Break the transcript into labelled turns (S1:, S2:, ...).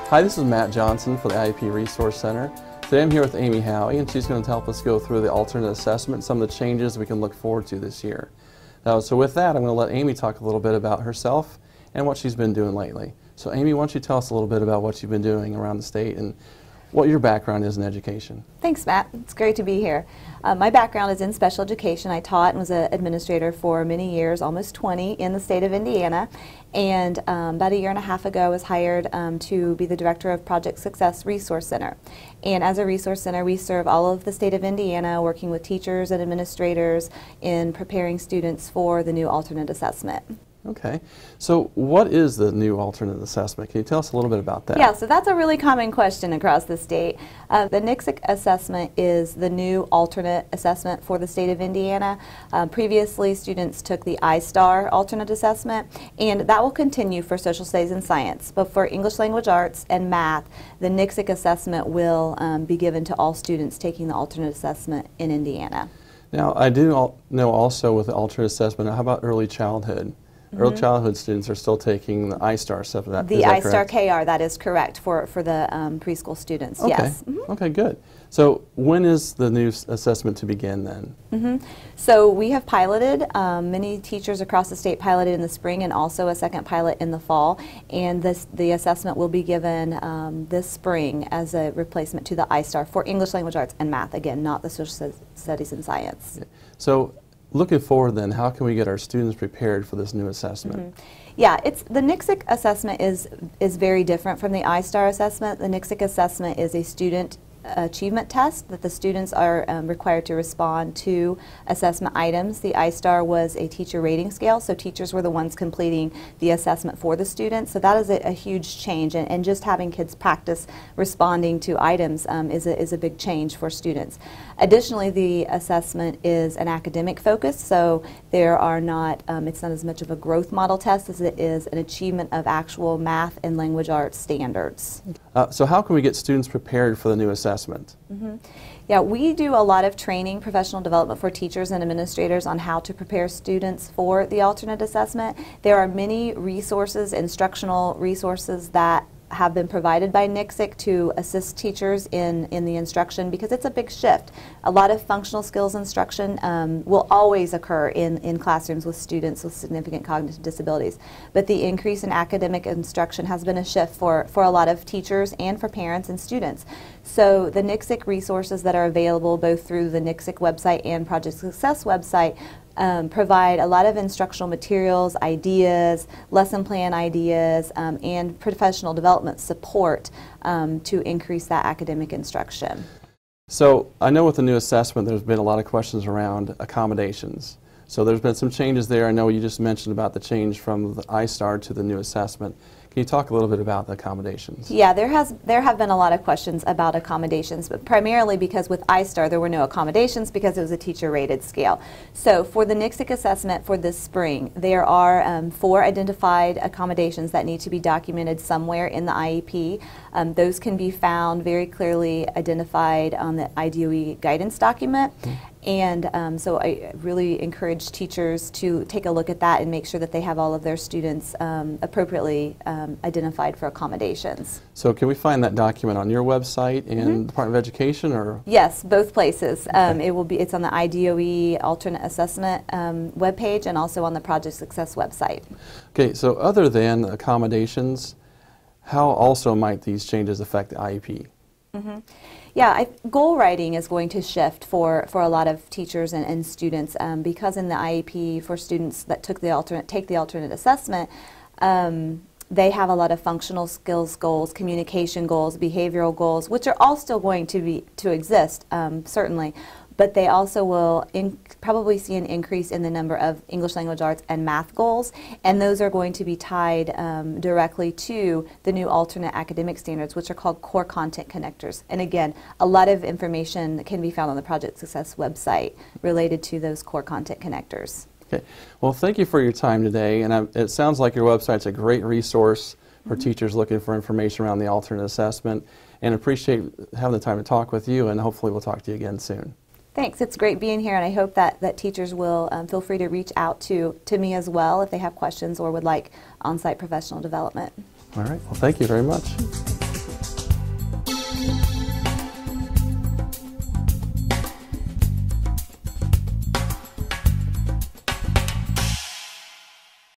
S1: Hi, this is Matt Johnson for the IEP Resource Center. Today I'm here with Amy Howie, and she's going to help us go through the alternate assessment, some of the changes we can look forward to this year. So with that, I'm going to let Amy talk a little bit about herself and what she's been doing lately. So Amy, why don't you tell us a little bit about what you've been doing around the state and what your background is in education.
S2: Thanks, Matt. It's great to be here. My background is in special education. I taught and was an administrator for many years, almost 20, in the state of Indiana. And about a year and a half ago, I was hired to be the director of Project Success Resource Center. And as a resource center, we serve all of the state of Indiana, working with teachers and administrators in preparing students for the new alternate assessment.
S1: Okay, so what is the new alternate assessment? Can you tell us a little bit about that?
S2: Yeah, so that's a really common question across the state. The NCSEC assessment is the new alternate assessment for the state of Indiana. Previously, students took the I-STAR alternate assessment, and that will continue for social studies and science. But for English language arts and math, the NCSEC assessment will be given to all students taking the alternate assessment in Indiana.
S1: Now, I do know also with the alternate assessment, how about early childhood? Early childhood students are still taking the I-STAR stuff.
S2: The I-STAR KR, that is correct, for the preschool students,
S1: okay.
S2: yes.
S1: Okay, good. So when is the new assessment to begin then?
S2: So we have piloted, many teachers across the state piloted in the spring and also a second pilot in the fall. And the assessment will be given this spring as a replacement to the I-STAR for English language arts and math, again, not the social studies and science.
S1: Okay. So looking forward then, how can we get our students prepared for this new assessment?
S2: Yeah, the NCSEC assessment is very different from the I-STAR assessment. The NCSEC assessment is a student achievement test that the students are required to respond to assessment items. The I-STAR was a teacher rating scale, so teachers were the ones completing the assessment for the students. So that is a huge change, and just having kids practice responding to items is a big change for students. Additionally, the assessment is an academic focus, so there are not, it's not as much of a growth model test as it is an achievement of actual math and language arts standards.
S1: So how can we get students prepared for the new assessment?
S2: Yeah, we do a lot of training, professional development for teachers and administrators on how to prepare students for the alternate assessment. There are many resources, instructional resources that have been provided by NCSEC to assist teachers in the instruction, because it's a big shift. A lot of functional skills instruction will always occur in classrooms with students with significant cognitive disabilities. But the increase in academic instruction has been a shift for a lot of teachers and for parents and students. So the NCSEC resources that are available both through the NCSEC website and Project Success website provide a lot of instructional materials, ideas, lesson plan ideas, and professional development support to increase that academic instruction.
S1: So I know with the new assessment there's been a lot of questions around accommodations. So there's been some changes there. I know you just mentioned about the change from the I-STAR to the new assessment. Can you talk a little bit about the accommodations?
S2: Yeah, there have been a lot of questions about accommodations, but primarily because with I-STAR there were no accommodations because it was a teacher-rated scale. So for the NCSEC assessment for this spring, there are 4 identified accommodations that need to be documented somewhere in the IEP. Those can be found very clearly identified on the IDOE guidance document. And so I really encourage teachers to take a look at that and make sure that they have all of their students appropriately identified for accommodations.
S1: So can we find that document on your website and Department of Education, or?
S2: Yes, both places.
S1: Okay.
S2: It's on the IDOE alternate assessment webpage and also on the Project Success website.
S1: Okay, so other than accommodations, how also might these changes affect the IEP?
S2: Yeah, goal writing is going to shift for a lot of teachers and students because in the IEP for students that take the alternate assessment, they have a lot of functional skills goals, communication goals, behavioral goals, which are all still going to exist, certainly. But they also will probably see an increase in the number of English language arts and math goals, and those are going to be tied directly to the new alternate academic standards, which are called core content connectors. And again, a lot of information can be found on the Project Success website related to those core content connectors.
S1: Okay, well, thank you for your time today, and it sounds like your website's a great resource for teachers looking for information around the alternate assessment, and appreciate having the time to talk with you, and hopefully we'll talk to you again soon.
S2: Thanks. It's great being here, and I hope that teachers will feel free to reach out to me as well if they have questions or would like on-site professional development.
S1: All right. Well, thank you very much.